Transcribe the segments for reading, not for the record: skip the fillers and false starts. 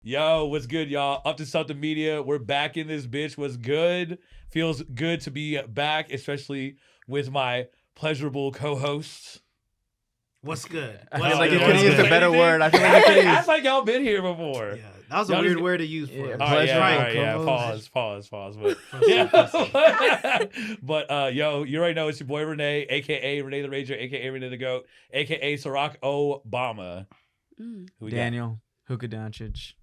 Yo, what's good, y'all? Up to Something Media. We're back in this bitch. What's good? Feels good to be back, especially with my pleasurable co-hosts. What's good? I What's feel like you good? could What's use a good? better word. I feel like you could That's use. like y'all been here before. Yeah, that was a Y'all weird just- word to use for Yeah, us. All right, Pleasure. yeah, all right, yeah. Co-host. Pause. But, yeah. But yo, you already know it's your boy Renee, aka Renee the Ranger, aka Renee the Goat, aka Barack Obama. Who we got? Daniel, Hookah Doncic,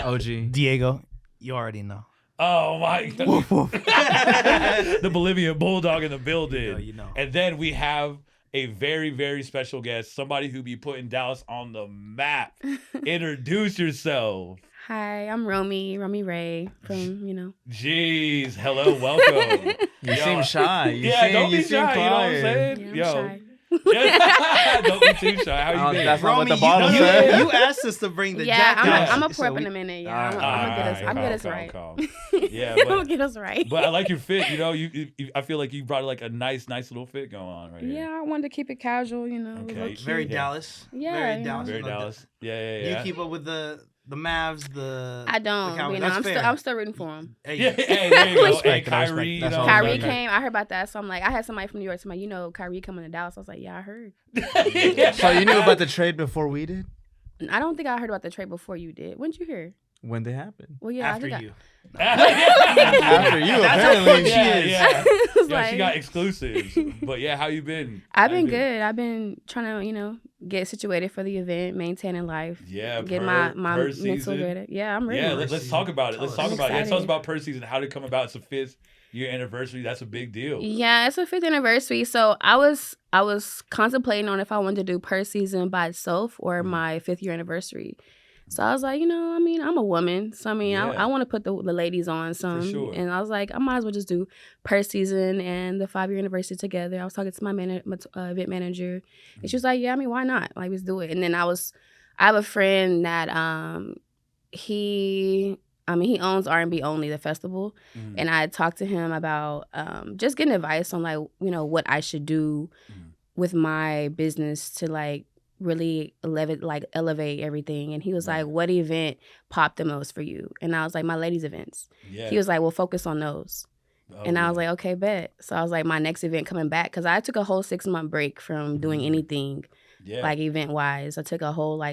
OG. Diego, you already know. Oh my god. Woof, woof. The Bolivian Bulldog in the building. You know. And then we have a very, very special guest, somebody who be putting Dallas on the map. Introduce yourself. Hi, I'm Romii Raè from, Jeez, hello, welcome. You Yo, seem shy. Don't be shy, you know what I'm quiet. saying? Yeah, I'm shy. Don't be too shy. How you been? That's not what the Romii, bottle you, said. you asked us to bring the Yeah, jacket. I'm gonna So pour up we- in a minute. Yeah, All I'm right, gonna get us right. calm. Yeah, I'm gonna get us right. but I like your fit. You know, you I feel like you brought like a nice little fit going on right here. Yeah, I wanted to keep it casual, Okay. look cute. Very Yeah. Dallas. Yeah, Very you Dallas. know. Very No, Dallas. Yeah. Do you keep up with the Mavs? I don't. Cowboys? I'm That's still rooting for him. Hey, Yeah, hey, there you go. Hey, Respect, Kyrie, you that's know. all Kyrie okay. came. I heard about that, so I'm like, I had somebody from New York. Somebody, Kyrie coming to Dallas. I was like, yeah, I heard. So you knew about the trade before we did? I don't think I heard about the trade before you did. When did you hear? When they happened? Well, yeah, after I think you. After you, That's how apparently. quick she is. Yeah. It's Yeah, she like- got exclusives. But yeah, how you been? I've How you been good. I've been trying to, get situated for the event, maintaining life. Yeah, Get per my mental season. ready. Yeah, I'm ready. Yeah, Per let's season. talk about it. Let's Tell talk us. about it. Yeah, tell us Excited. about per season. How did it come about? It's a 5th year anniversary. That's a big deal. Yeah, it's a 5th anniversary. So I was contemplating on if I wanted to do per season by itself or my 5th year anniversary. So I was like, I'm a woman. So Yeah. I want to put the ladies on some. sure. And I was like, I might as well just do per season and the 5-year anniversary together. I was talking to my event manager. And she was like, yeah, why not? Like, let's do it. And then I have a friend that he owns R&B Only, the festival. Mhm. And I talked to him about just getting advice on what I should do with my business to really elevate everything. And he was Right. like, what event popped the most for you? And I was like, my ladies events. Yeah. He was like, well, focus on those. Oh, And I yeah. was like, okay, bet. So I was like, my next event coming back, because I took a whole 6-month break from doing anything yeah. event wise. I took a whole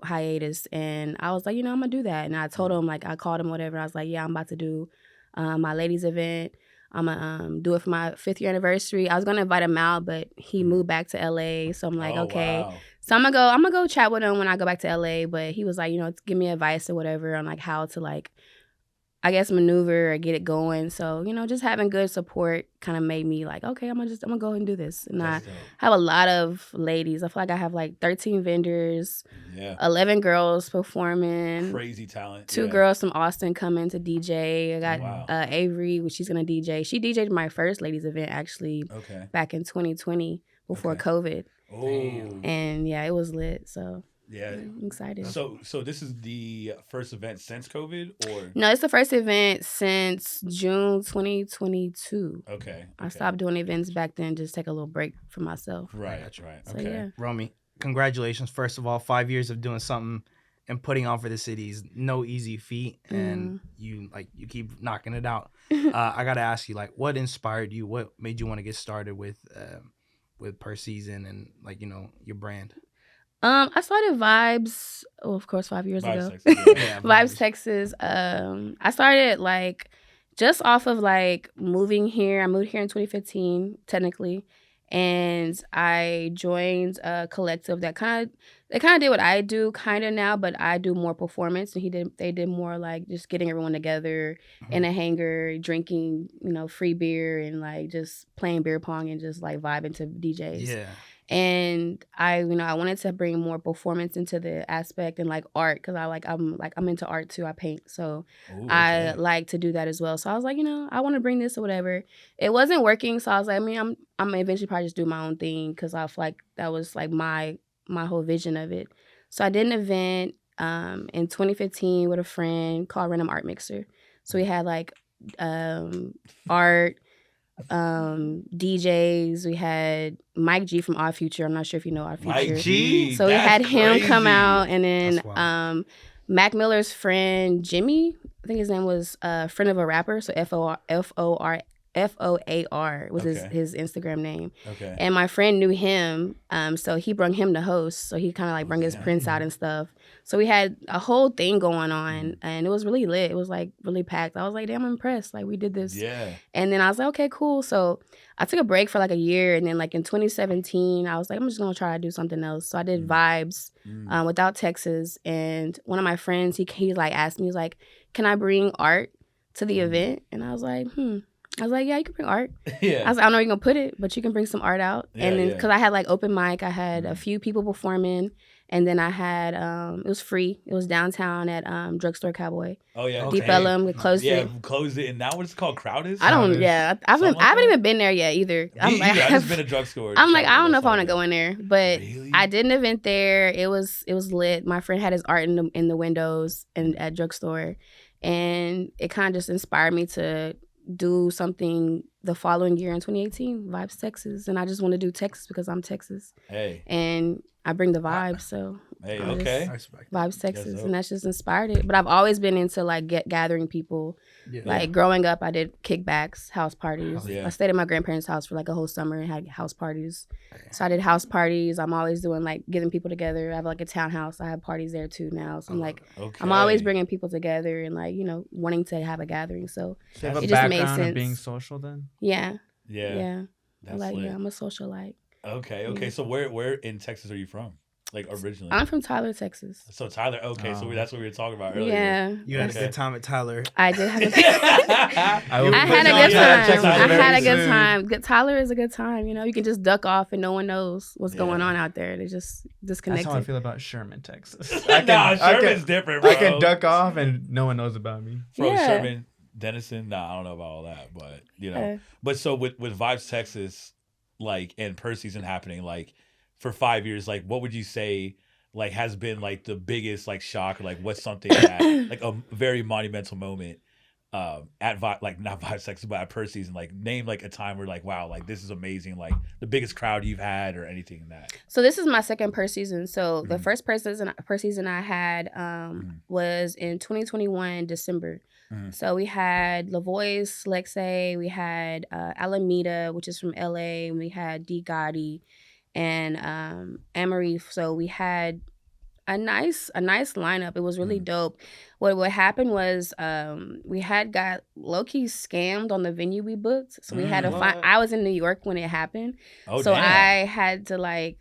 hiatus, and I was like, I'm gonna do that. And I told him, I called him, whatever. I was like, yeah, I'm about to do my ladies event. I'm gonna do it for my 5th year anniversary. I was gonna invite him out, but he moved back to LA. So I'm like, Oh, okay. wow. So I'm gonna go chat with him when I go back to LA. But he was like, give me advice or whatever on how to I guess maneuver or get it going. So, just having good support kind of made me okay, I'm gonna go ahead and do this. And That's dope. I have a lot of ladies. I feel like I have 13 vendors, Yeah. 11 girls performing. Crazy talent. 2 yeah. girls from Austin coming to DJ. I got Wow. Avery, which she's gonna DJ. She DJ'd my first ladies event actually Okay. back in 2020 before Okay. COVID. Oh. And yeah, it was lit. So Yeah. I'm excited. So this is the first event since COVID, or No, it's the first event since June 2022. okay. I stopped doing events back then, just take a little break for myself. Right. Gotcha. Right. So Okay. yeah. Romii, congratulations. First of all, 5 years of doing something and putting on for the city is no easy feat, and you keep knocking it out. I gotta ask you, what inspired you? What made you want to get started with per season and your brand? I started Vibes, of course, 5 years Vibes ago. Texas, yeah. Yeah, Vibes Texas. I started just off of moving here. I moved here in 2015, technically, and I joined a collective that kind of did what I do kind of now, but I do more performance, and they did more just getting everyone together in a hangar, drinking free beer and just playing beer pong and just vibing to DJs. Yeah. And I wanted to bring more performance into the aspect and art, because I'm into art too. I paint, so Ooh, I okay. like to do that as well. So I was like, I want to bring this or whatever. It wasn't working, so I was like, I'm gonna eventually probably just do my own thing, because I feel like that was my whole vision of it. So I did an event in 2015 with a friend called Random Art Mixer. So we had art. DJs. We had Mike G from Odd Future. I'm not sure if you know Odd Future. Mike G. So we had that's him come crazy. out, and then That's wild. Mac Miller's friend Jimmy, I think his name was friend of a rapper, so FOAR was Okay. his Instagram name. Okay. And my friend knew him, so he brung him to host. So he kind of like brung his prints out and stuff. So we had a whole thing going on, and it was really lit. It was like really packed. I was like, damn, I'm impressed. Like we did this. Yeah. And then I was like, okay, cool. So I took a break for like a year, and then like in 2017, I was like, I'm just gonna try to do something else. So I did Vibes without Texas, and one of my friends, he like asked me, he was like, can I bring art to the event? And I was like, I was like, yeah, you can bring art. Yeah. I was like, I don't know where you're gonna put it, but you can bring some art out. Yeah, and then yeah. because I had like open mic, I had a few people performing, and then I had it was free. It was downtown at Drugstore Cowboy. Oh yeah. Okay. Deep Ellum, we closed Yeah, it. closed it, and now what's it called? Crowded? I don't. Crowded. Yeah, I Something like haven't that? even been there yet either. Me either. I've just been a drugstore. I'm like, I don't know if I want to That's go in there, but Really? I did an event there. It was lit. My friend had his art in the windows and at drugstore, and it kind of just inspired me to do something the following year in 2018, Vibes Texas, and I just want to do Texas because I'm Texas, Hey, and I bring the vibes. So hey, I okay. I respect. Vibes Texas, dope. and that's just inspired it. But I've always been into like gathering people. Yeah. Like growing up, I did kickbacks, house parties. Yeah. I stayed at my grandparents' house for like a whole summer and had house parties. So I did house parties. I'm always doing like getting people together. I have like a townhouse. I have parties there too now. So I'm like, Okay. I'm always bringing people together and like, wanting to have a gathering. So So you have It a just made background of sense. being social then? yeah, Yeah. yeah. That's Like, lit. yeah, I'm a socialite. Okay. Okay. Yeah. So where in Texas are you from? Like originally? I'm from Tyler, Texas. So Tyler. Okay. So Oh. that's what we were talking about earlier. Yeah. You had Okay. a good time at Tyler. I did have a I will I put had a you good on yeah, time. check out I very had a good soon. time. Tyler is a good time. You can just duck off and no one knows what's going Yeah. on out there. They just That's disconnected. how I feel about Sherman, Texas. Nah, Sherman's different, bro. I can duck off and no one knows about me. From Yeah. Sherman, Denison. Nah, I don't know about all that, but Yeah. But so with Vibes Texas, like and per season happening, like for 5 years, like what would you say like has been like the biggest like shock or like what's something that like a very monumental moment at like not Vibes Texas but at per season, like name like a time where like wow, like this is amazing, like the biggest crowd you've had or anything in that. So this is my second per season. So the Mhm. first per season I had was in 2021 December. Mhm. So we had La Voice, Lexay, we had Alameda, which is from LA, and we had D Gotti and Amory. So we had a nice lineup. It was really dope. What happened was we had got low key scammed on the venue we booked. So we had to find. What? I was in New York when it happened. Oh, So damn. I had to like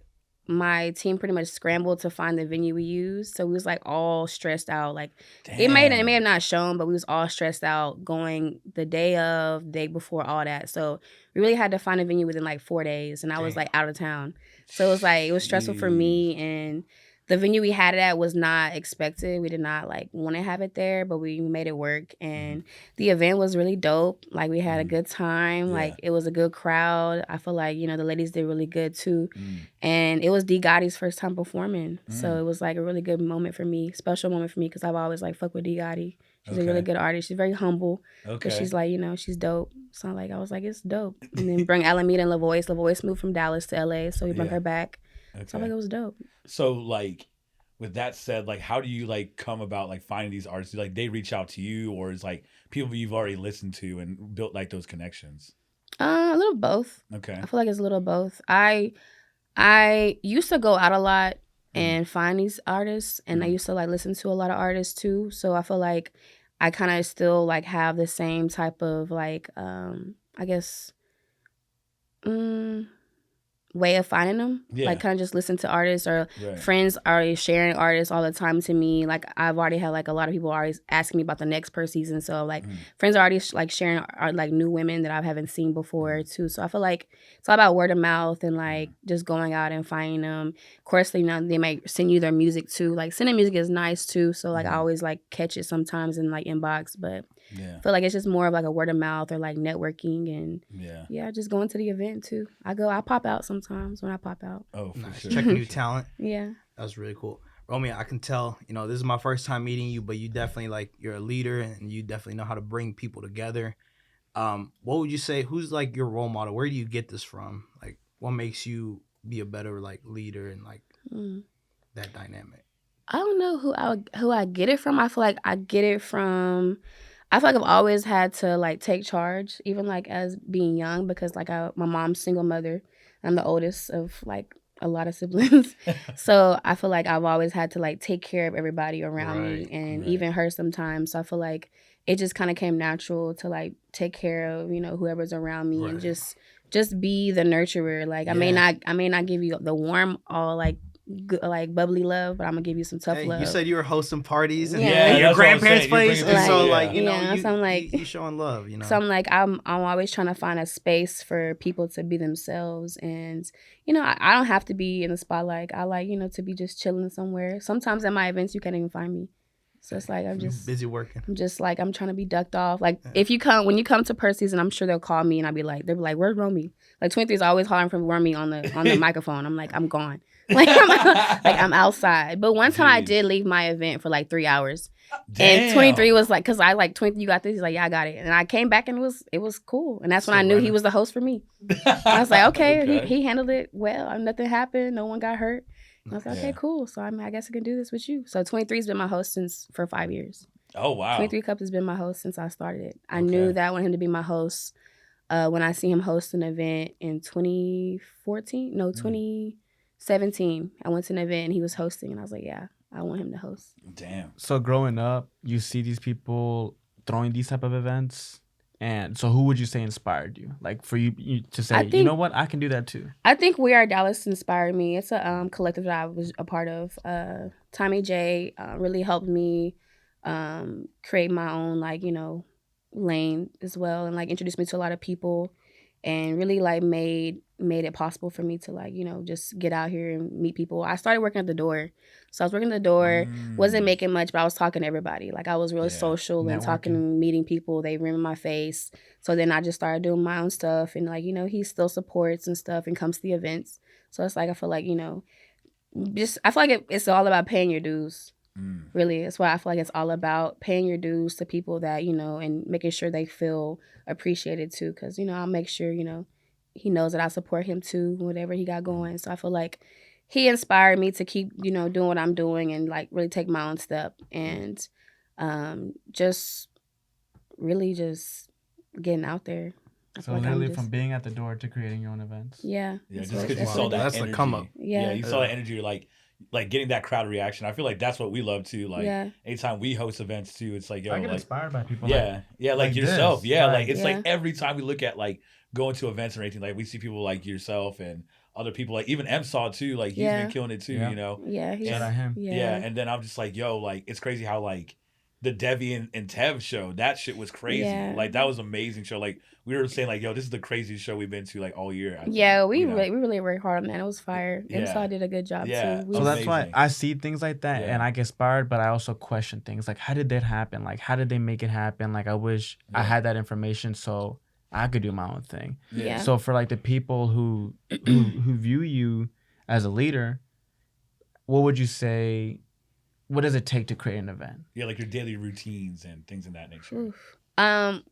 my team pretty much scrambled to find the venue we used. So we was like all stressed out. Like it may have not shown, but we was all stressed out going the day before, all that. So we really had to find a venue within like 4 days, and I was Damn. like out of town. So it was like it was stressful for me, and the venue we had it at was not expected. We did not like want to have it there, but we made it work. And the event was really dope. Like we had a good time. Yeah. Like it was a good crowd. I feel like, the ladies did really good too. Mm. And it was D Gotti's first time performing. So it was like a really good moment for me, special moment for me, because I've always like fuck with D Gotti. She's a really Okay. good artist. She's very humble. Okay. But she's like, she's dope. So like I was like, it's dope. And then bring Alameda and La Voice. La Voice moved from Dallas to LA. So we brought Yeah. her back. Okay. So I like it was dope. So like with that said, like how do you like come about like finding these artists? Like they reach out to you, or is like people you've already listened to and built like those connections? A little both. Okay. I feel like it's a little both. I used to go out a lot and find these artists, and I used to like listen to a lot of artists too. So I feel like I kind of still like have the same type of like I guess way of finding them. Yeah. Like kind of just listen to artists, or Right. friends already sharing artists all the time to me. Like I've already had like a lot of people always asking me about the next per season. So like friends are already like sharing like new women that I haven't seen before too. So I feel like it's all about word of mouth and like just going out and finding them. Of course, they might send you their music too. Like sending music is nice too. So like I always like catch it sometimes in like inbox, but Yeah. I feel like it's just more of like a word of mouth or like networking, and Yeah. just going to the event too. I pop out sometimes when I pop out. Oh, for Nice. sure. Checking new talent. Yeah. That was really cool. Romii, I can tell, this is my first time meeting you, but you definitely like you're a leader and you definitely know how to bring people together. What would you say, who's like your role model? Where do you get this from? Like what makes you be a better like leader and like that dynamic? I don't know who I get it from. I feel like I get it from. I feel like I've always had to like take charge, even like as being young, because like my mom's single mother. I'm the oldest of like a lot of siblings, so I feel like I've always had to like take care of everybody around me, Right, and right. even her sometimes. So I feel like it just kind of came natural to like take care of whoever's around me and Right. just be the nurturer. Like I may not give you the warm all like good, like bubbly love, but I'm gonna give you some tough Hey, love. you said you were hosting parties and Yeah. at Yeah, your that's what I'm grandparents' saying. You're place, bringing and people, so yeah. like Yeah, you, so I'm like- you showing love, So I'm like I'm always trying to find a space for people to be themselves, and I don't have to be in the spotlight. I like to be just chilling somewhere. Sometimes at my events you can't even find me, so it's like I'm just busy working. I'm just like I'm trying to be ducked off. Like when you come to Percy's, and I'm sure they'll call me and they'll be like, "Where's Romii?" Like 23 is always hollering for Romii on the microphone. I'm like, I'm gone. Like I'm outside. But one time I Jeez. did leave my event for like 3 hours. Damn. And 23 was like, cause I like 23, you got this. He's like, yeah, I got it. And I came back and it was cool. And that's when So I knew he random. was the host for me. I was like, okay, Okay. he handled it well. Nothing happened. No one got hurt. And I was like, okay, Yeah. cool. So I guess I can do this with you. So 23's been my host for 5 years. Oh wow. 23 Cups has been my host since I started it. I Okay. knew that I wanted him to be my host when I see him host an event in 2017. I went to an event and he was hosting, and I was like, yeah, I want him to host. Damn. So growing up, you see these people throwing these type of events, and so who would you say inspired you? Like for you to say, you know what, I can do that too. I think We Are Dallas inspired me. It's a collective that I was a part of. Tommy J really helped me create my own lane as well, and like introduced me to a lot of people, and really like made it possible for me to just get out here and meet people. I started working at the door. So I was working at the door, wasn't making much, but I was talking to everybody. Like I was really social and talking and meeting people. They remember my face. So then I just started doing my own stuff, and he still supports and stuff and comes to the events. So it's like I feel like, I feel like it's all about paying your dues. Really, that's why I feel like it's all about paying your dues to people that and making sure they feel appreciated too. Because I'll make sure he knows that I support him too, whatever he got going. So I feel like he inspired me to keep doing what I'm doing and like really take my own step and just really just getting out there. I So feel like I'm literally just- from being at the door to creating your own events. Yeah, Yeah, that's just what- because you that's saw what- that That's the energy. come up. Yeah. You saw that energy, like getting that crowd reaction. I feel like that's what we love too. Like Yeah. anytime we host events too, it's like, yo, I get like inspired by people. yeah, like like yourself. this. Yeah, Right. like it's Yeah. like every time we look at like going to events or anything, like we see people like yourself and other people, like even M saw too, like he's Yeah. been killing it too, Yeah. you know. Yeah, he's, Shout out him. Yeah. And then I'm just like, yo, like it's crazy how like the Devi and Tev show, that shit was crazy. Yeah. Like that was an amazing show. Like we were saying, like, yo, this is the craziest show we've been to like all year. I think, Yeah, we you know? really worked hard on that. It was fire. Yeah. MSA did a good job Yeah. too. We So was- that's why Amazing. I see things like that Yeah. and I get inspired, but I also question things like, how did that happen? Like, how did they make it happen? Like, I wish I Yeah. had that information so I could do my own thing. Yeah. So for like the people who view you as a leader, what would you say? What does it take to create an event? Yeah, like your daily routines and things in that nature. Oof.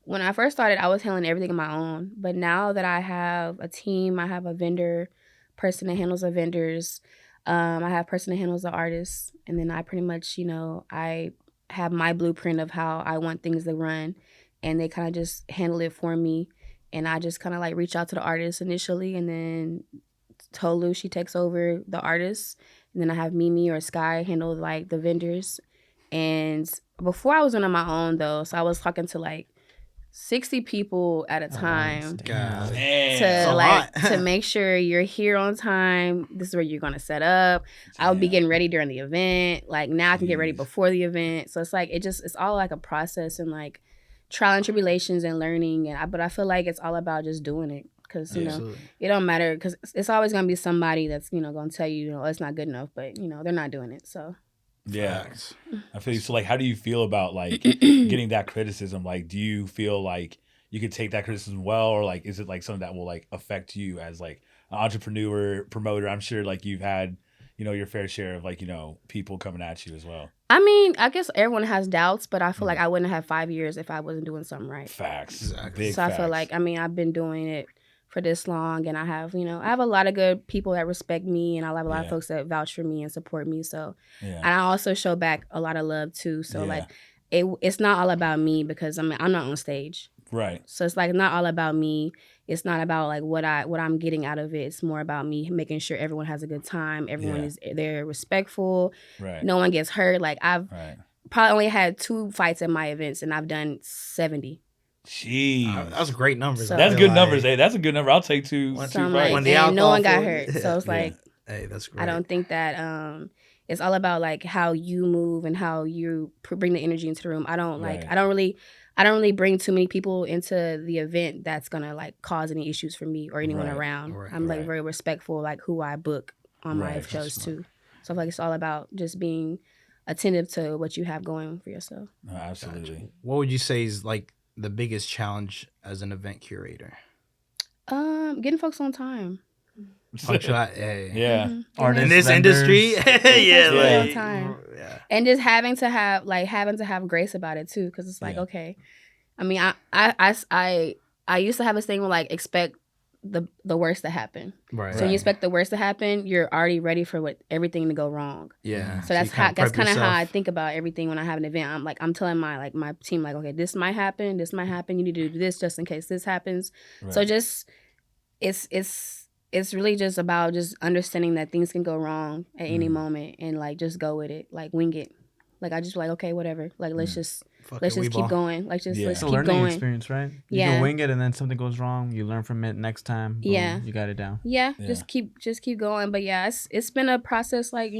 When I first started, I was handling everything on my own. But now that I have a team, I have a vendor person that handles the vendors. I have a person that handles the artists, and then I pretty much, I have my blueprint of how I want things to run, and they kind of just handle it for me. And I just kind of like reach out to the artists initially, and then Tolu, she takes over the artists, and then I have Mimi or Sky handle like the vendors. And before I was on my own though, so I was talking to like 60 people at a time God. Damn. to a like lot. to make sure you're here on time. This is where you're gonna set up. I'll be Damn. getting ready during the event. Like now I can get ready Jeez. before the event. So it's like it's all like a process and like trial and tribulations and learning. But I feel like it's all about just doing it. Because, Absolutely. it don't matter. Because it's always going to be somebody that's, going to tell you, it's not good enough. But, they're not doing it. So. Yeah. Facts. I feel you. So like how do you feel about like getting that criticism? Like do you feel like you could take that criticism well, or like is it like something that will like affect you as like an entrepreneur, promoter? I'm sure like you've had, your fair share of like, people coming at you as well. I mean, I guess everyone has doubts, but I feel like I wouldn't have 5 years if I wasn't doing something right. Facts. Exactly. Big So I feel facts. like, I've been doing it for this long, and I have a lot of good people that respect me, and I have a lot of folks that vouch for me and support me. So, and I also show back a lot of love too. So like, it's not all about me because I'm not on stage. Right. So it's like not all about me. It's not about like what I'm getting out of it. It's more about me making sure everyone has a good time. Everyone is they're respectful. Right. No one gets hurt. Like I've probably only had 2 fights at my events, and I've done 70. Jeez, that's great numbers. So, that's good numbers. Hey, that's a good number. I'll take 2 fights. And no one got hurt. So it's like, hey, that's great. I don't think that it's all about like how you move and how you bring the energy into the room. I don't really bring too many people into the event that's gonna like cause any issues for me or anyone around. I'm like very respectful, like who I book on my shows too. So I feel like it's all about just being attentive to what you have going for yourself. No, absolutely. Gotcha. What would you say is like the biggest challenge as an event curator? Getting folks on time. Yeah. Or in this industry, on time. And just having to have grace about it too, because it's like okay. I mean, I used to have this thing where like expect the worst to happen. Right. So you expect the worst to happen, you're already ready for everything to go wrong. Yeah. So that's kind of how I think about everything when I have an event. I'm telling my team like, okay, this might happen. You need to do this just in case this happens. Right. So just it's really just about just understanding that things can go wrong at any moment and like just go with it, like wing it. Like I just like okay, whatever. Like let's just keep going. Like just let's it's a keep learning going. experience, right? You can wing it and then something goes wrong. You learn from it next time. Boom, you got it down. Yeah, just keep going. But yeah, it's been a process. Like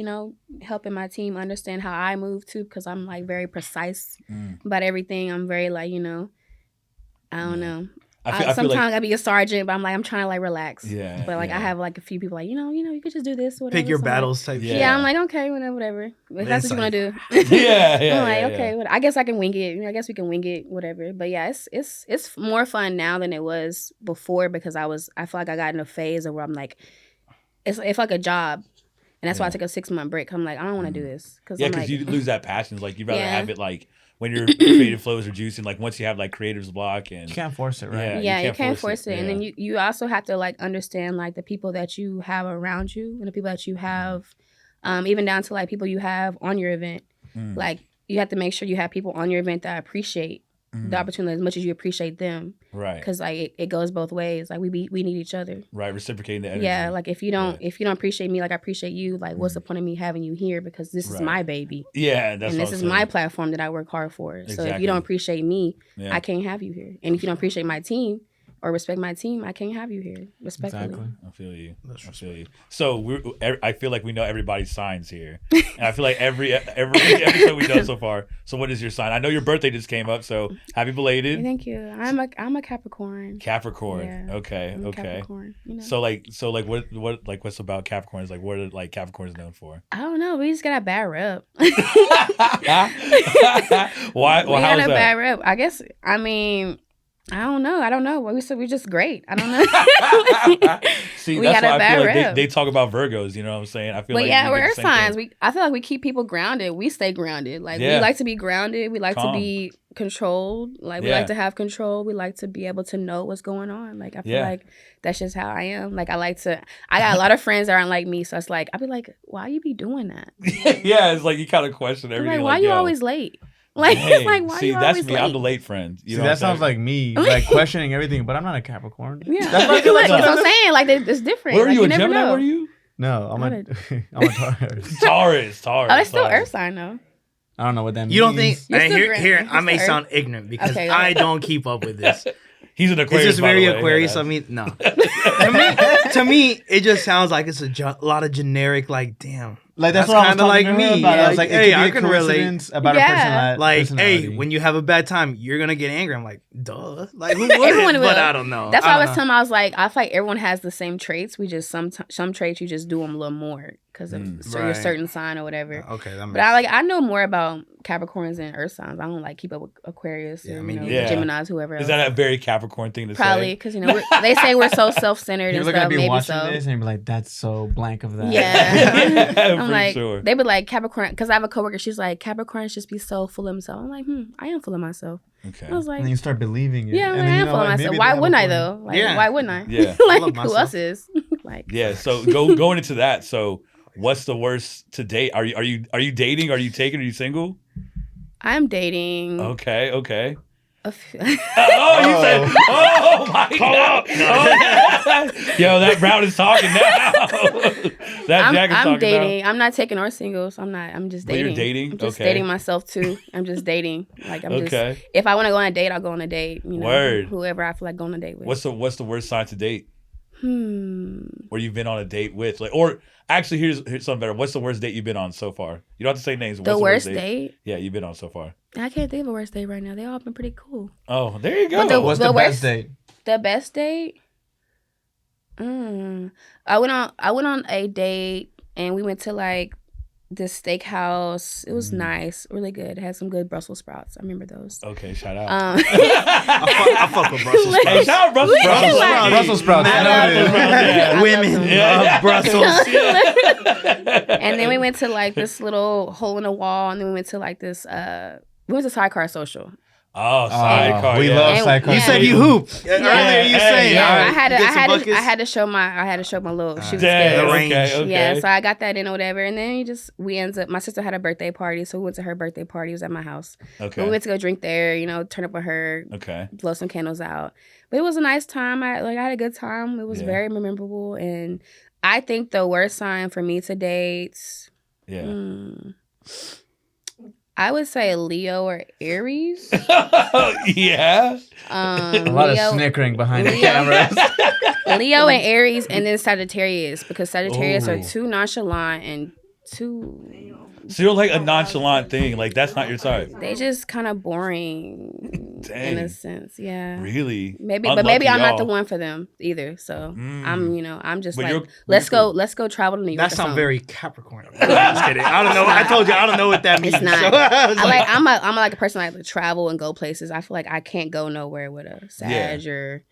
helping my team understand how I move too, because I'm like very precise about everything. I'm very like I don't know. Sometimes I be a sergeant, but I'm like I'm trying to like relax. Yeah. But like I have like a few people like you could just do this. Whatever. Pick your battles type. Yeah, I'm like okay, whatever. If that's what you want to do. I'm like okay, I guess I can wing it. I guess we can wing it, whatever. But yeah, it's more fun now than it was before because I feel like I got in a phase of where I'm like, it's like a job, and that's why I took a 6-month break. I'm like I don't want to do this because you lose that passion. Like you'd rather have it like. When your creative flows are juicing, like once you have like creative's block and you can't force it, right? Yeah, you can't force it. And then you also have to like understand like the people that you have around you and the people that you have, even down to like people you have on your event. Like you have to make sure you have people on your event that appreciate the opportunity as much as you appreciate them. Right. Because like it goes both ways. Like we need each other. Right. Reciprocating the energy. Yeah. Like if you don't appreciate me like I appreciate you, like what's the point of me having you here? Because this is my baby. Yeah. This is my platform that I work hard for. Exactly. So if you don't appreciate me, I can't have you here. And if you don't appreciate my team or respect my team, I can't have you here. Respectfully. Exactly. I feel you. So I feel like we know everybody's signs here, and I feel like every episode we done so far. So what is your sign? I know your birthday just came up, so happy belated. Thank you. I'm a Capricorn. Capricorn. Yeah, okay. Capricorn, So what's about Capricorns? Like what are like Capricorns known for? I don't know. We just got a bad rep. Why? Well, we how got is a that? bad rep. I guess. I mean. I don't know. We said we're just great. I don't know. See, that's why I feel like they talk about Virgos. You know what I'm saying? I feel like we're earth signs. I feel like we keep people grounded. We stay grounded. Like we like to be grounded. We like to be controlled. Like we like to have control. We like to be able to know what's going on. Like I feel like that's just how I am. Like I got a lot of friends that aren't like me. So it's like I'll be like, why you be doing that? Yeah, it's like you kind of question everything. Like why you always late? Like, hey, it's like, why see, you that's always me. late? I'm the late friend. You know that sounds like me, like questioning everything, but I'm not a Capricorn. Yeah, that's what I feel like. That's what I'm saying. Like, it's different. What are you, like, a Gemini? What are you? No, I'm a Taurus. Taurus. Oh, it's still Earth sign though. I don't know what that means. You don't think? Here, I may Earth. sound ignorant because I don't keep up with this. He's an Aquarius. It's just very Aquarius. I mean, no. to me, it just sounds like it's a lot of generic. Like, damn. Like that's what I was like me. About. I was like, hey, I can relate about a person. Like, hey, when you have a bad time, you're gonna get angry. I'm like, duh. Like, who would? Everyone will. But I don't know. That's why I was telling him. I was like, I feel like everyone has the same traits. We just some traits you just do them a little more because of your certain sign or whatever. Okay, that makes but I know more about Capricorns and Earth signs. I don't like keep up with Aquarius and Geminis, whoever. Is that a very Capricorn thing to say? Probably because they say we're so self-centered and stuff. Maybe Maybe watching so. this and be like, that's so blank of that. Yeah. I'm I'm like, they be like Capricorn, because I have a coworker. She's like, Capricorns just be so full of themselves. I'm like, I am full of myself. Okay. I was like, and then you start believing it. Yeah, I am full of myself. Why wouldn't I though? Like, why wouldn't I? Yeah. Like, who else is? Like, yeah. So going into that. So, what's the worst to date? Are you dating? Are you taken? Are you single? I'm dating. Okay. A few. You said, oh my God. Oh. Yo, that Brown is talking now. That Jack is talking I'm dating. now. I'm not taking or single, so I'm just dating. But you're dating? I'm just dating myself too. I'm just dating. Like I'm just Okay. if I want to go on a date, I'll go on a date. You know, Word. Whoever I feel like going on a date with. What's the worst sign to date? Or you've been on a date with, like, or actually, here's something better. What's the worst date you've been on so far? You don't have to say names. The worst date? Yeah, you've been on so far. I can't think of a worst date right now. They all been pretty cool. Oh, there you go. What's the best date? The best date? I went on a date and we went to like this steakhouse. It was nice, really good. It had some good Brussels sprouts. I remember those. Okay, shout out. I fuck with Brussels sprouts. Hey, shout out Brussels sprouts. Brussels sprouts. Women of Brussels. And then we went to like this little hole in the wall, and then we went to like this. We went to Sidecar Social. Oh, Sidecar. We love Sidecar. You said you hoop. Earlier you saying. Yeah, I had to show my little shooting skills. The range. Okay. Yeah, so I got that in or whatever, and then we ends up. My sister had a birthday party, so we went to her birthday party. It was at my house. Okay. And we went to go drink there. Turn up with her. Okay. Blow some candles out. But it was a nice time. I had a good time. It was very memorable, and I think the worst sign for me to date. Yeah. I would say Leo or Aries. Yeah. A lot of snickering behind the cameras. Leo and Aries, and then Sagittarius, because Sagittarius are too nonchalant and too. So you're like a nonchalant thing. Like, that's not your type. They just kind of boring. Dang. In a sense, yeah. Really? Maybe, Unlucky but maybe I'm not y'all. the one for them either. So I'm just But like, you're let's cool. go travel to New York. That or sounds something. very Capricorn. I'm just kidding. I don't know. I told you I don't know what that means. It's not. So I was I'm like a person that like to travel and go places. I feel like I can't go nowhere with a Sag or.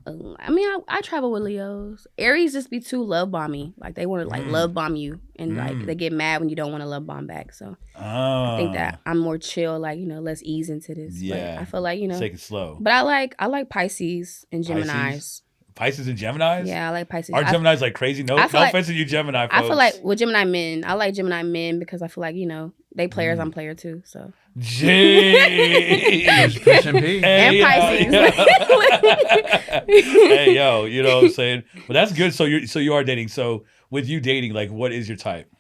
I travel with Leos. Aries just be too love bomby. Like they want to like love bomb you, and like they get mad when you don't want to love bomb back. So I think that I'm more chill. Like let's ease into this. Yeah. But I feel like Take it slow. But I like Pisces and Geminis. Pisces and Geminis? Yeah, I like Pisces. Are Geminis like crazy? No offense to you Gemini folks. I feel like with Gemini men, I like Gemini men because I feel like they players. I'm player too. So. Jeez. Push and pee. And Pisces. Hey, yo, you know what I'm saying? But that's good. So you are dating. So with you dating, like, what is your type?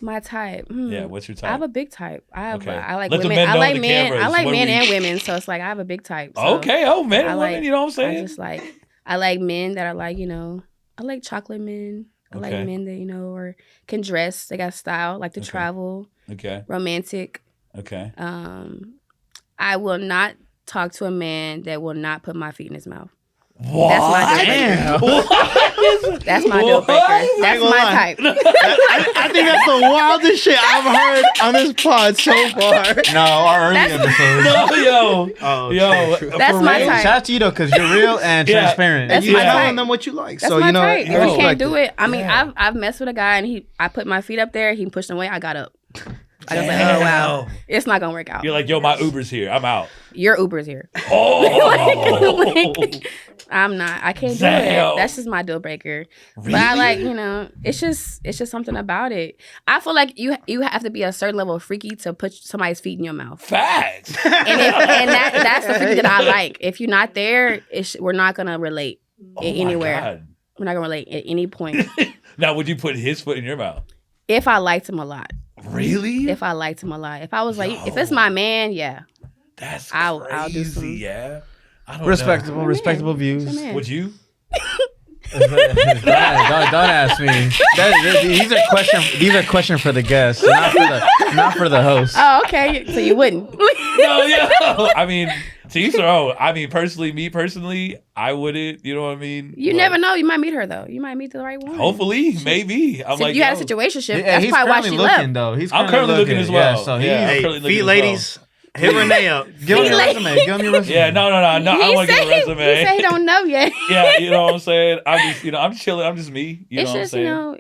My type. Yeah, what's your type? I have a big type. I like Let the women. men I know like the men. cameras. I like What men we- and women. So it's like I have a big type. So Okay. Oh, men and I women. You know what I'm saying? I just like. I like men that are like I like chocolate men. I like men that or can dress. They got style. Like to travel. Okay. Romantic. Okay. I will not talk to a man that will not put my feet in his mouth. What? That's my deal breaker. That's my deal breaker. That's my type. I think that's the wildest shit I've heard on this pod so far. No, our early episode. No, Oh, yo. true. That's my type. Shout out to you though, because you're real and Yeah. transparent. That's You my telling type. them what you like. That's so my you know, type. If I he can't respect do it, I mean, Yeah. I've messed with a guy and I put my feet up there. He pushed away. I got up. I was like, oh wow, it's not gonna work out. You're like, yo, my Uber's here. I'm out. Your Uber's here. Oh. Like, I'm not. I can't do Damn. it. That's just my deal breaker. Really? But I like, it's just something about it. I feel like you have to be a certain level of freaky to put somebody's feet in your mouth. Facts. And that's the freaky that I like. If you're not there, we're not gonna relate anywhere. God. We're not gonna relate at any point. Now, would you put his foot in your mouth? If I liked him a lot. Really? If I liked him a lot. If I was like, if it's my man, yeah. That's I'll crazy. do some. Yeah. I don't Respectable, know. respectable It's views. your man. Would you? don't ask me. These are questions for the guests, not for the host. Oh, okay. So you wouldn't. No, yeah. I mean, to each their own. I mean, me personally, I wouldn't. You know what I mean? You But never know. You might meet her though. You might meet the right one. Hopefully, maybe. I'm So like, you had a yo, situation. Yeah, That's he's probably why currently she looking left. though. He's I'm currently looking as well. Yeah, so Yeah. I'm Hey, currently looking feet as ladies, Hit Renee up. Give him your resume. Give him your resume. Yeah, no. I don't want to give a resume. He said he don't know yet. Yeah, you know what I'm saying? I'm just, I'm chilling. I'm just me. You know what I'm saying?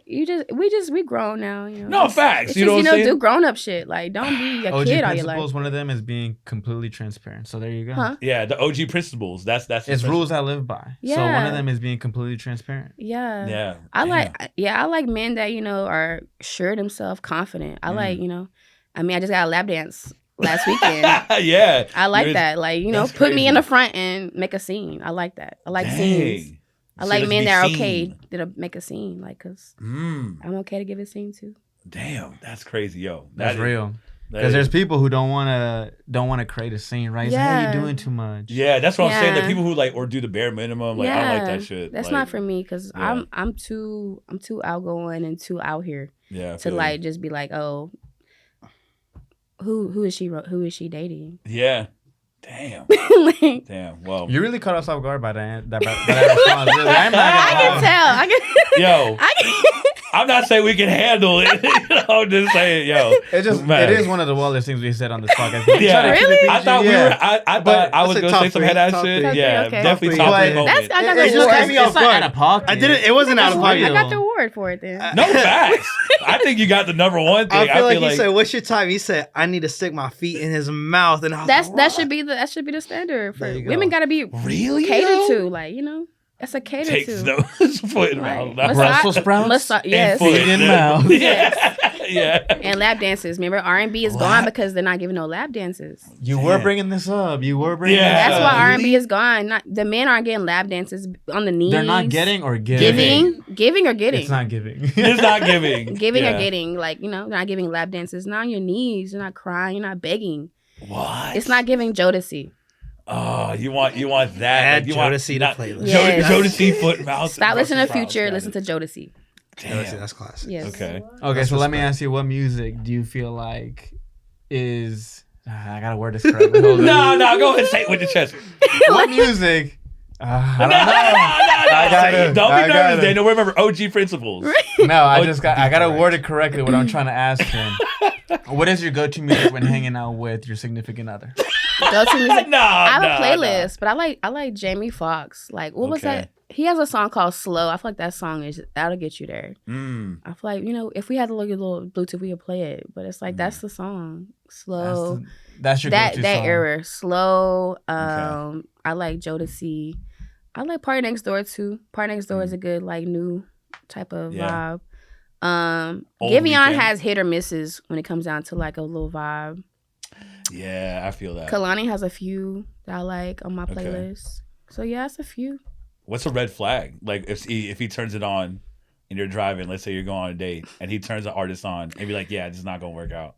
We grown now. No, facts. It's You know just, what I'm saying? do grown up shit. Like, don't be a OG kid all your principles. life. One of them is being completely transparent. So there you go. Huh? Yeah, the OG principles. That's It's rules I live by. Yeah. So one of them is being completely transparent. Yeah. Yeah. I like men that, are sure of themselves, confident. I like, I just got a lap dance last weekend. Yeah. I like that. Like, That's put me crazy. in the front and make a scene. I like that. I like scenes. I So like let's men be that are seen. okay that'll make a scene. Like, cause I'm okay to give a scene too. Damn, that's crazy, yo. That's That is- real. that Because is- there's people who don't want to create a scene, right? It's like, hey, Yeah. you're doing too much. Yeah, that's what I'm saying. Like Yeah. people who or do the bare minimum. Like I don't like that shit. That's Like, not for me because yeah. I'm too outgoing and too out here Yeah. I to feel you. like just be like, oh, who is she dating? Yeah. Damn. Like, Damn. Well. You really caught us off guard by that response. Really. I'm not I gonna can lie. tell. I can. Yo, I can. I'm not saying we can handle it. I'm just saying, yo. Man. It is one of the wildest things we said on this podcast. We Yeah. try to keep it Really? PG, I thought yeah. I But thought I was that's a gonna top say some three, head ass top shit. three. Yeah, Okay. definitely Top top three. three moment. I got It the just award. came me off It's not guard. out of pocket. I didn't. It wasn't out of That's pocket. I got the award for it then. No facts. I think you got the number one thing. I feel like he said, "What's your type?" He said, "I need to stick my feet in his mouth," and I was like, That should be the standard for There you women. go. Got to be really catered yo? to, like that's a cater Takes to. those foot in Right. mouth. Not Brussels sprouts Yes. foot. Feet in mouth. Yeah. Yeah. And lap dances. Remember, R&B is gone Lap- because they're not giving no lap dances. You were Damn. bringing this up. You were bringing Yeah. this That's up. why really? R&B is gone. Not the men aren't getting lap dances on the knees. They're not getting or giving. giving or getting. It's not giving. It's not giving. Giving Yeah. or getting. Like they're not giving lap dances. Not on your knees. You're not crying. You're not begging. What? It's not giving Jodeci. Oh, you want that? Add Like, you want Jodeci to not- playlist. Yes. Jodeci foot mouth. Stop listening to Brussels Future. sprouts, Listen to Jodeci. Damn. That's classic. Yes. Okay. Okay, That's so let me respect. ask you, what music do you feel like is? I gotta word this correctly. Hold on. No, go ahead and say it with the chest. What music? I don't know. I gotta- Don't I be nervous, gotta- Daniel. Remember OG principles. No, I Oh, just I gotta word it correctly. What I'm trying to ask him. What is your go-to music when hanging out with your significant other? Go-to music. Nah, I have nah, a playlist, but I like Jamie Foxx. Like, what was Okay. that? He has a song called Slow. I feel like that song that'll get you there. Mm. I feel like, if we had to look at a little Bluetooth, we could play it. But it's like that's the song. Slow. That's your that go-to that song. era. Slow. I like Jodeci. I like Party Next Door too. Party Next Door is a good like new type of Yeah. vibe. Old Giveon Weekend. has hit or misses when it comes down to like a little vibe. Yeah, I feel that. Kalani has a few that I like on my Okay. playlist. So yeah, it's a few. What's a red flag? Like if he turns it on and you're driving, let's say you're going on a date, and he turns the artist on and be like, yeah, this is not gonna work out.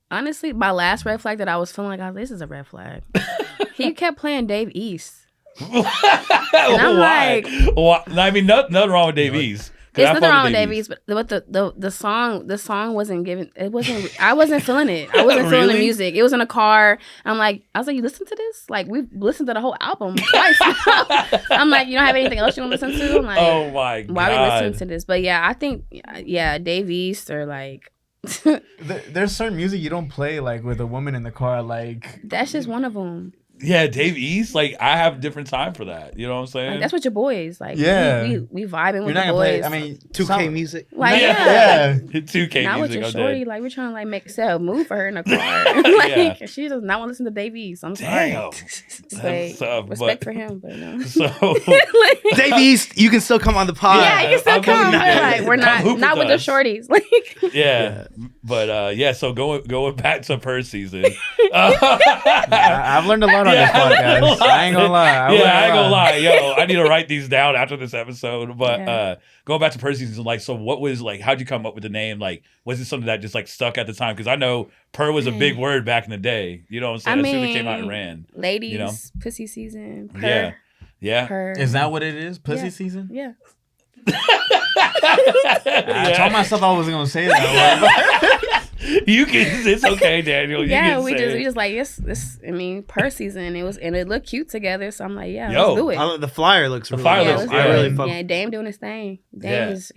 Honestly, my last red flag that I was feeling like, this is a red flag. He kept playing Dave East. I'm Why? like- Why? I mean, nothing wrong with Dave East. 'Cause There's I nothing fuck wrong with Dave Dave East. East, but the song wasn't given. It wasn't. I wasn't feeling it. I wasn't feeling the Really? music. It was in a car. I was like, you listen to this? Like we've listened to the whole album twice. I'm like, you don't have anything else you want to listen to? I'm like, Oh my god. why are we listening to this? But yeah, I think Dave East or like There's certain music you don't play like with a woman in the car. Like that's just one of them. Yeah, Dave East. Like I have different time for that. You know what I'm saying? Like that's what your boys like. Yeah. we vibing you're with not the gonna boys. play. I mean, 2K music. like yeah. 2K Not with music. your I'm shorty, dead. like we're trying to like set a move for her in the car. Like Yeah. she does not want to listen to Dave East. I'm sorry. Damn. But That's tough, respect but- for him, but no. So Like, Dave East, you can still come on the pod. yeah, you can still I'm come. moving But that. like we're Come hoop not with with the us. shorties. Like yeah, but yeah. So going back to per season. I've learned a lot on this podcast. I ain't gonna lie. I ain't gonna lie. Yo, I need to write these down after this episode. But Yeah. going back to per season, like, so what was like? How'd you come up with the name? Like, was it something that just like stuck at the time? Because I know per was a big word back in the day. You know what I'm saying? As soon as it came out and ran. ladies, You know? pussy season. Per, Yeah. Yeah. Per. Is that what it is? Pussy Yeah. season? Yeah. I told myself I wasn't gonna say that. You can. It's okay, Daniel. You Yeah, can we say just it. we just like this. I mean, per season it looked cute together. So I'm like, yeah, Yo, let's do it. The flyer looks really flyer good. looks I really good. fuck. Yeah, Dame doing his thing. Dame Yeah. is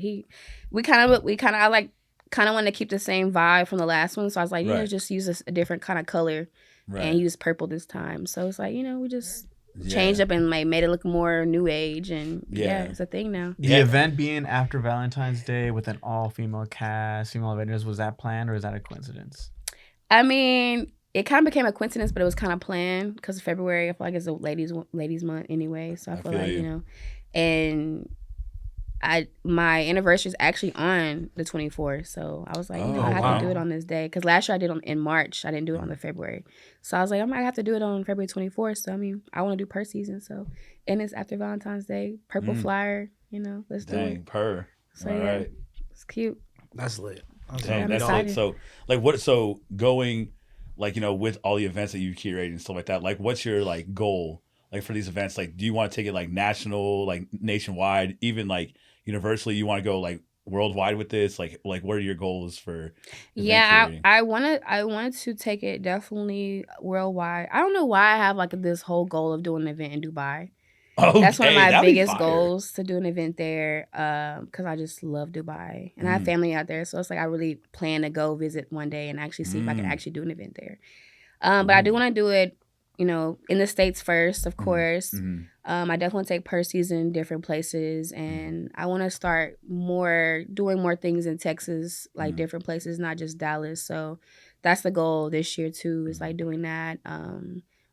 we kind of I like kind of wanted to keep the same vibe from the last one. So I was like, Right. just use a different kind of color and use purple this time. So it's like, we just changed up and like made it look more new age. And it's a thing now. The event being after Valentine's Day with an all-female cast, female vendors, was that planned or is that a coincidence? I mean, it kind of became a coincidence, but it was kind of planned because February, I feel like it's a ladies month anyway. So I feel like, and my anniversary is actually on the 24th. So I was like, I have to do it on this day. Because last year I did it in March. I didn't do it on the February. So I was like, I might have to do it on February 24th. So, I mean, I want to do purr season. So, and it's after Valentine's Day. Purple flyer, let's do it. Purr. So, right. It's cute. That's lit. Dang, that's lit. So, like, so going, like, with all the events that you curate and stuff like that, like, what's your, like, goal, like, for these events? Like, do you want to take it, like, national, like, nationwide, even, like, universally? You want to go, like, worldwide with this? Like, what are your goals for event I wanted to take it definitely worldwide. I don't know why I have, like, this whole goal of doing an event in Dubai. Okay, that's one of my biggest goals, to do an event there, because I just love Dubai. And I have family out there, so it's like I really plan to go visit one day and actually see if I can actually do an event there. But I do want to do it, in the States first, of course. I definitely take purr season different places, and I want to start doing more things in Texas, like different places, not just Dallas. So that's the goal this year too, is like doing that.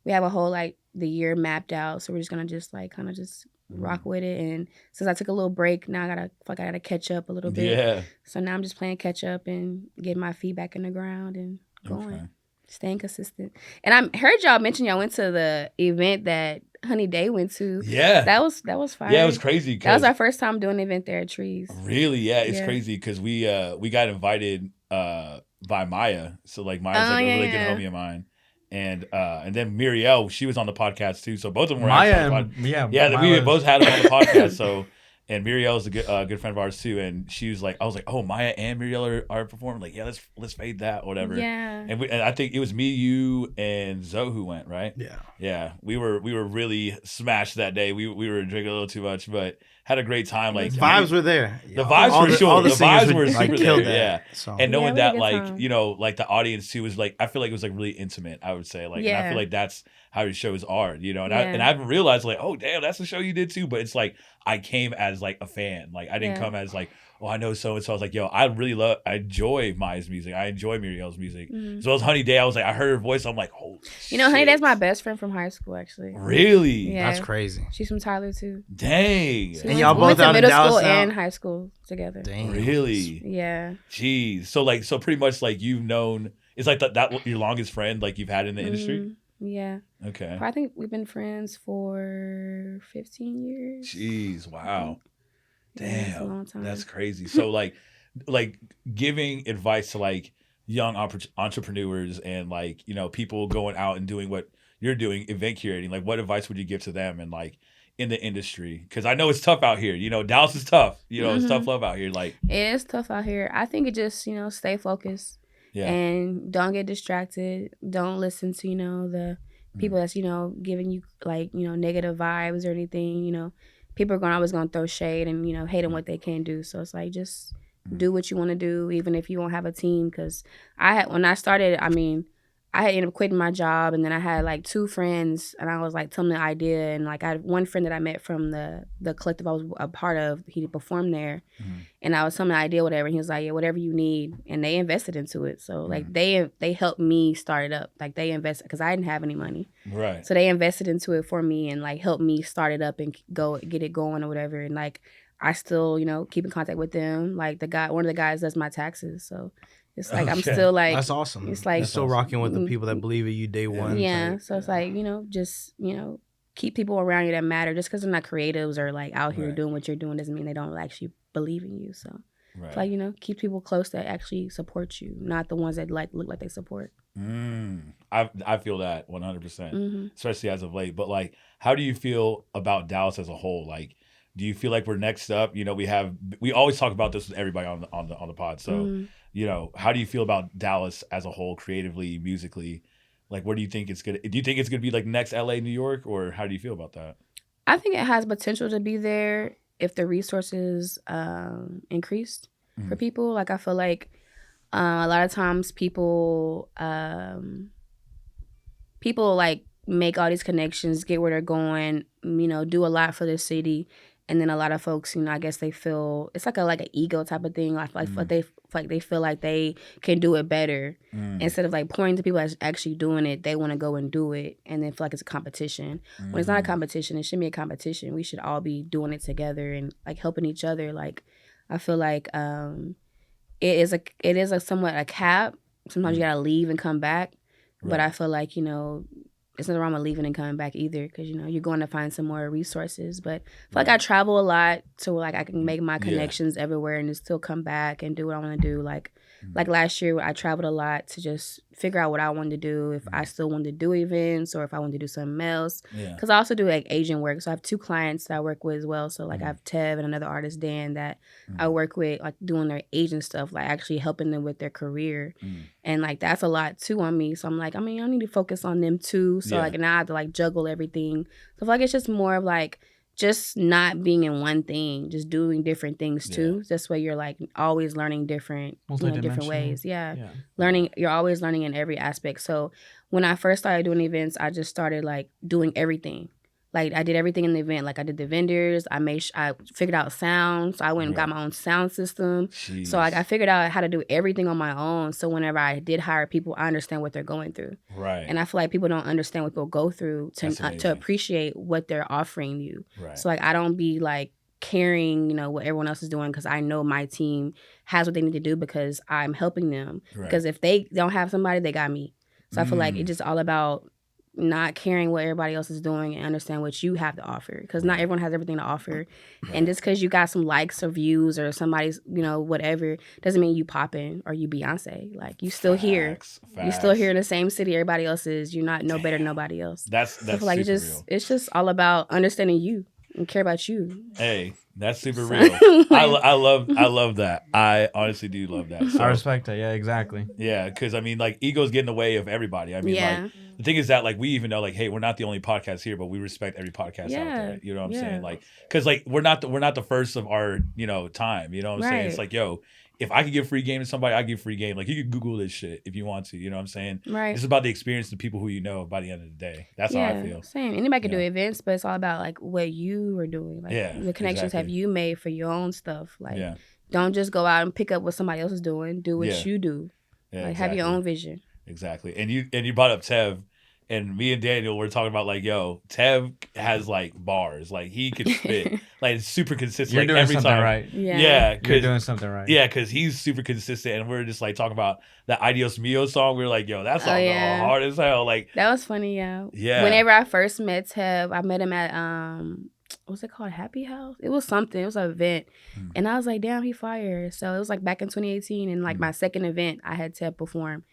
We have a whole like the year mapped out, so we're just gonna just like kind of just rock with it. And since I took a little break, now I gotta catch up a little bit. Yeah. So now I'm just playing catch up and getting my feet back in the ground and going. Okay. Staying consistent. And I heard y'all mention y'all went to the event that Honey Day went to. Yeah. That was fire. Yeah, it was crazy. That was our first time doing an event there at Trees. Really? Yeah, it's crazy because we got invited by Maya. So like Maya's like a really good homie of mine. And then Muriel, she was on the podcast too. So both of them were Maya on the podcast. We both had them on the podcast. So and Muriel is a good friend of ours too. And she was like, I was like, oh, Maya and Muriel are performing. Like, yeah, let's fade that, whatever. Yeah. And I think it was me, you, and Zoe who went, right? Yeah. Yeah. We were really smashed that day. We were drinking a little too much, but had a great time. Like vibes were there. The vibes for sure. The vibes were super there. Yeah. So. And knowing that, like, like the audience too was like, I feel like it was like really intimate, I would say. Like, and I feel like that's how your shows are, and I haven't realized like, oh damn, that's the show you did too. But it's like I came as like a fan. Like I didn't come as like, oh, I know so and so. I was like, yo, I enjoy Maya's music. I enjoy Muriel's music. As well as Honey Day. I was like, I heard her voice. I'm like, oh, Honey Day's my best friend from high school, actually. Really? Yeah. That's crazy. She's from Tyler too. Dang. And y'all both out in Dallas now? Middle school and high school together. Dang. Really? Yeah. Jeez. So pretty much like you've known, it's like that your longest friend like you've had in the industry? Yeah. Okay. I think we've been friends for 15 years. Jeez. Wow. Damn. That's a long time. That's crazy. So like giving advice to like young entrepreneurs and like, people going out and doing what you're doing, event curating, like what advice would you give to them and like in the industry? Because I know it's tough out here. Dallas is tough. It's tough love out here. Like it is tough out here. I think it just, stay focused. Yeah. And don't get distracted. Don't listen to, the people that's, giving you like, negative vibes or anything, People are always going to throw shade and, hate on what they can do. So it's like, just do what you want to do, even if you won't have a team. Because when I started, I had ended up quitting my job, and then I had like 2 friends, and I was like telling them the idea, and like I had one friend that I met from the collective I was a part of. He performed there, and I was telling him the idea, whatever. And he was like, "Yeah, whatever you need," and they invested into it. So like they helped me start it up. Like they invested because I didn't have any money, right? So they invested into it for me and like helped me start it up and get it going or whatever. And like I still keep in contact with them. Like one of the guys does my taxes, so. It's like I'm still like that's awesome. It's like you're still rocking with the people that believe in you day one. Yeah, so it's like just keep people around you that matter. Just because they're not creatives or like out here doing what you're doing doesn't mean they don't actually believe in you. So it's like keep people close that actually support you, not the ones that like look like they support. I feel that 100%, especially as of late. But like, how do you feel about Dallas as a whole? Like, do you feel like we're next up? We always talk about this with everybody on the pod. So. How do you feel about Dallas as a whole, creatively, musically? Like, where do you think it's gonna? Do you think it's gonna be like next LA, New York, or how do you feel about that? I think it has potential to be there if the resources increased for people. Like, I feel like A lot of times people like make all these connections, get where they're going, do a lot for the city. And then a lot of folks, I guess they feel it's like an ego type of thing. They feel like they can do it better instead of like pointing to people that's actually doing it. They want to go and do it, and then feel like it's a competition. When it's not a competition, it shouldn't be a competition. We should all be doing it together and like helping each other. Like I feel like it is a somewhat a cap. Sometimes you gotta leave and come back, but I feel like it's nothing wrong with leaving and coming back either, because you're going to find some more resources. But I feel like I travel a lot, so like I can make my connections everywhere and still come back and do what I want to do. Like last year, I traveled a lot to just figure out what I wanted to do, if I still wanted to do events or if I wanted to do something else. Because I also do like agent work, so I have 2 clients that I work with as well. So like I have Tev and another artist, Dan, that I work with, like doing their agent stuff, like actually helping them with their career. And like that's a lot too on me. So I'm like, I need to focus on them too. So like now I have to like juggle everything. So I feel like it's just more of like just not being in one thing, just doing different things too. This way you're like always learning different ways. You're always learning in every aspect. So when I first started doing events, I just started like doing everything. Like I did everything in the event. Like I did the vendors. I figured out sound. So I went and got my own sound system. Jeez. So like I figured out how to do everything on my own. So whenever I did hire people, I understand what they're going through. Right. And I feel like people don't understand what people go through to appreciate what they're offering you. Right. So like I don't be like caring, what everyone else is doing, because I know my team has what they need to do because I'm helping them. Right. Because if they don't have somebody, they got me. So I feel like it's just all about not caring what everybody else is doing and understand what you have to offer, because not everyone has everything to offer. And just because you got some likes or views or somebody's whatever doesn't mean you popping or you Beyonce. Like you still here. You're still here in the same city everybody else is. You're not no better than nobody else. That's so I feel like it's just all about understanding you and care about you. Hey, that's super real. I love that. I honestly do love that. So, I respect that. Yeah, exactly. Yeah, because like egos get in the way of everybody. Like the thing is that like we even know like, hey, we're not the only podcast here, but we respect every podcast out there. You know what I'm saying? Like, because like we're not the first of our time. You know what I'm saying? It's like, yo, if I could give free game to somebody, I give free game. Like you could Google this shit if you want to. You know what I'm saying? Right. It's about the experience, the people who by the end of the day. That's how I feel. Same. Anybody can do events, but it's all about like what you are doing. Like the connections have you made for your own stuff. Like don't just go out and pick up what somebody else is doing. Do what you do. Yeah, like have your own vision. Exactly. And you brought up Tev. And me and Daniel were talking about like, yo, Tev has like bars, like he could spit, like it's super consistent. You're like doing every something time, right. Yeah, you're doing something right. Yeah, because he's super consistent, and we're just like talking about the Adios Mio song. We were like, yo, that song hard as hell. Like that was funny, yeah. Whenever I first met Tev, I met him at what's it called, Happy House? It was something. It was an event, and I was like, damn, he fired. So it was like back in 2018, and like my second event, I had Tev perform.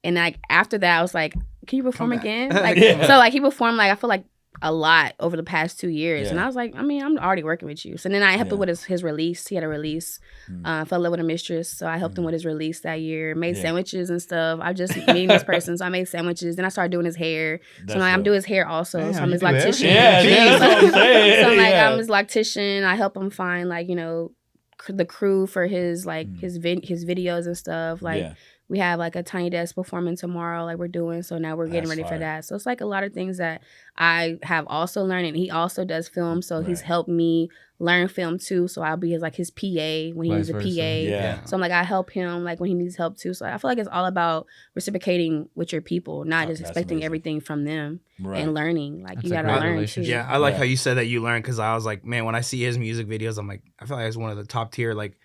And like after that, I was like, "Can you perform again?" Like so, like he performed like I feel like a lot over the past 2 years, and I was like, I'm already working with you. So then I helped him with his release. He had a release. Fell in love with a mistress, so I helped him with his release that year. Made sandwiches and stuff. I just meeting this person, so I made sandwiches. Then I started doing his hair. So now I'm doing his hair also. Damn, so I'm his everything. loctician. That's what I'm saying. So like I'm his loctician. I help him find like the crew for his like his videos and stuff. Like we have like a Tiny Desk performing tomorrow, like we're doing. So now we're getting ready for that. So it's like a lot of things that I have also learned, and he also does film. So he's helped me learn film too. So I'll be his PA when he needs a PA. Yeah. So I'm like, I help him like when he needs help too. So I feel like it's all about reciprocating with your people, not just expecting everything from them and learning. Like you gotta learn too. Yeah, I like how you said that you learn, because I was like, man, when I see his music videos, I'm like, I feel like it's one of the top tier like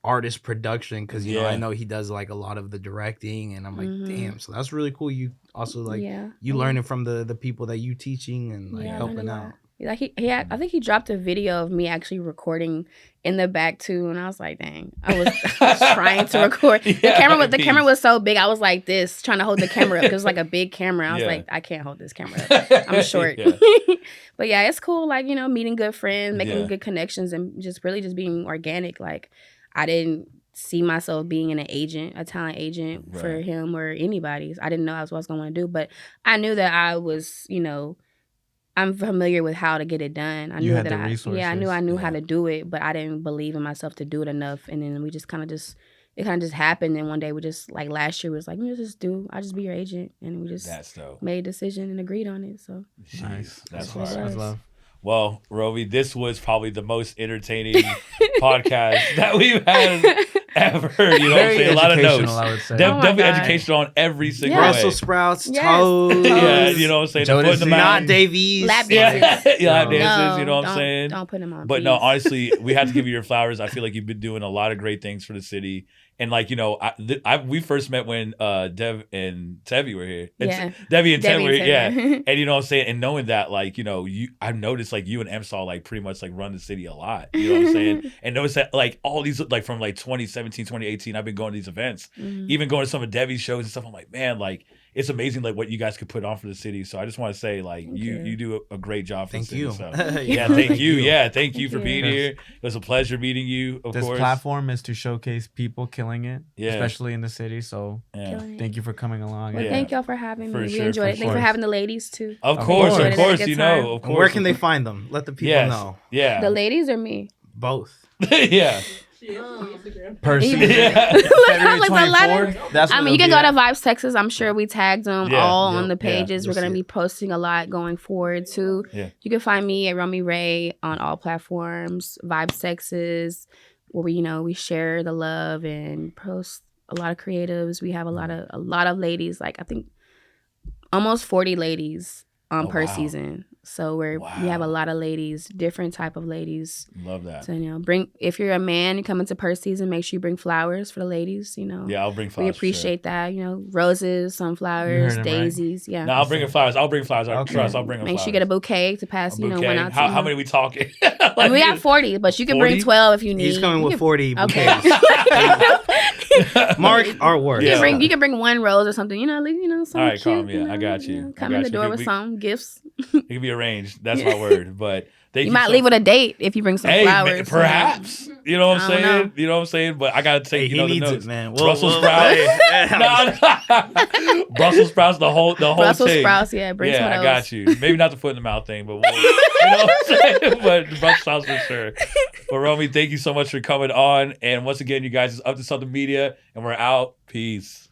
artist production, because you know I know he does like a lot of the directing, and I'm like, damn, so that's really cool. You also like you learning from the people that you teaching and like helping out. Like he had, I think he dropped a video of me actually recording in the back too, and I was like, dang, I was trying to record. The camera was so big, I was like this trying to hold the camera up, because it was like a big camera. I was like, I can't hold this camera up. I'm short. But yeah, it's cool, like meeting good friends, making good connections, and just really just being organic. Like I didn't see myself being a talent agent for him or anybody. I didn't know that's what I was going to do, but I knew that I was, I'm familiar with how to get it done. I knew that I knew how to do it, but I didn't believe in myself to do it enough. And then we just kind of it kind of just happened. And one day we just like last year was like, I'll just be your agent, and we just That's dope. made a decision and agreed on it. So Nice. That's what it hard. was. Love. Well, Romii, this was probably the most entertaining podcast that we've had ever. You know what I'm Very saying? A lot of notes. educational, I would say. Oh my Definitely God. educational on every single Yes. way. Brussels sprouts, Yes. toes. Yeah, you know what I'm saying? The foot in Jonas the is mouth. Not Davies. Lap Yeah, dances. yeah, lap No. dances. You know what I'm don't- saying? Don't put them on. But no, please. honestly, we have to give you your flowers. I feel like you've been doing a lot of great things for the city. And like, you know, we first met when Dev and Tevi were here. Yeah. Debbie and Tev Debbie were here. and Yeah. Tev. And you know what I'm saying? And knowing that, like, you know, I've noticed like you and MSAW like pretty much like run the city a lot. You know what I'm saying? And notice that like all these like from like 2017, 2018, I've been going to these events. Mhm. Even going to some of Debbie's shows and stuff. I'm like, man, like it's amazing like what you guys could put on for the city. So I just want to say like Thank you you. do a great job for Thank the city. you. So. Yeah, Thank you. Yeah, thank you Thank for you. being Yes. here. It was a pleasure meeting you, of This course. platform is to showcase people killing it, Yeah. especially in the city. So Yeah. Killing it. thank you for coming along. Well, Yeah. thank y'all for having For me. sure, We enjoyed for it. Thanks for sure. having the ladies too. Of Of course, course. of course, Good you time. know, of And course. where can they find them? Let the people Yes. know. Yeah. The ladies or me? Both. Yeah. Percy. Yeah. February Like the letter. 24th. That's I when mean, you can it'll go be to at. Vibes Texas. I'm sure we tagged them Yeah, all yeah, on the yeah, pages. you'll We're going to see be it. posting a lot going forward too. Yeah. You can find me at Romii Raè on all platforms. Vibes Texas, where we share the love and post a lot of creatives. We have a lot of ladies. Like I think almost 40 ladies on Oh, per wow. season. So we have a Wow. lot of ladies, different type of ladies. Love that. So bring, if you're a man, you come into per season, make sure you bring flowers for the ladies. Yeah, I'll bring flowers. We for appreciate that. Roses, You sunflowers, heard him, right? daisies. Yeah. Sure. No, I'll bring her flowers. I'll bring flowers. I Okay. trust. I'll bring her Make flowers. sure you get a bouquet to pass. A bouquet. One out. To, How many we talking? I mean, we got 40, but you can 40? bring 12 if you need. He's coming You with can- 40 Okay. bouquets. Mark our words. Yeah. You can bring one rose or something. Something All right, cute. calm, yeah, I got you. I Come got in the you. door We- with we- some gifts. It can be arranged. That's my word. But thank you. You might leave with a date if you bring some Hey, flowers. perhaps. You know what I'm I don't saying? know. You know what I'm saying? But I gotta Hey, take he the needs notes. it, man. Brussels sprouts. No. Brussels sprouts. The whole Brussels thing. sprouts, yeah. Bring some of I those. got you. Maybe not the foot in the mouth thing, but you know what I'm saying? But the Brussels sprouts for sure. But Romii, thank you so much for coming on. And once again, you guys, it's Up to Something Media, and we're out. Peace.